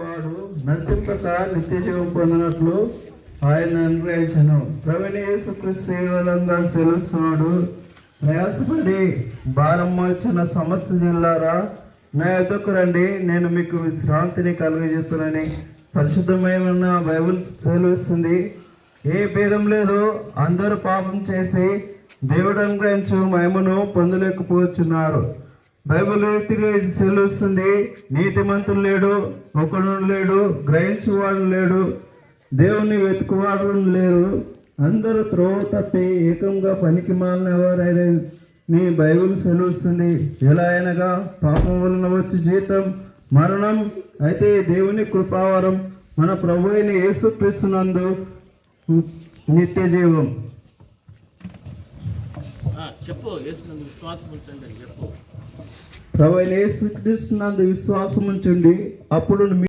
వాడు నశింపక నిత్య జీవం పొందినట్లు ఆయన అనుగ్రహించను. ప్రవీణ యేసుక్రీస్తు ఈ విధంగా తెలుస్తున్నాడు. ప్రయాసపడి భారం మోచిన సమస్త జిల్లారా నా యొద్దకు రండి, నేను మీకు విశ్రాంతిని కలుగజేస్తున్నానని పరిశుద్ధమైన బైబిల్ సెలవిస్తుంది. ఏ భేదం లేదు, అందరూ పాపం చేసి దేవుడు అనుగ్రహించు మహిమను పొందలేకపోతున్నారు. బైబిల్ రీతిగా సెలవిస్తుంది, నీతిమంతులు లేడు, ఒకడు లేడు, గ్రహించువాడు లేడు, దేవుని వెతుకువాడు లేరు, అందరూ త్రోవ తప్పి ఏకంగా పనికి మాలినవారైన నీ బైబిల్ సెలవిస్తుంది. ఎలా అయినగా పాపం వలన వచ్చి జీతం మరణం, అయితే దేవుని కృపావరం మన ప్రభు అయిన యేసుక్రీస్తునందు నిత్య జీవం. ప్రభు అయిన యేసుక్రీస్తునందు విశ్వాసం ఉంచండి, అప్పుడు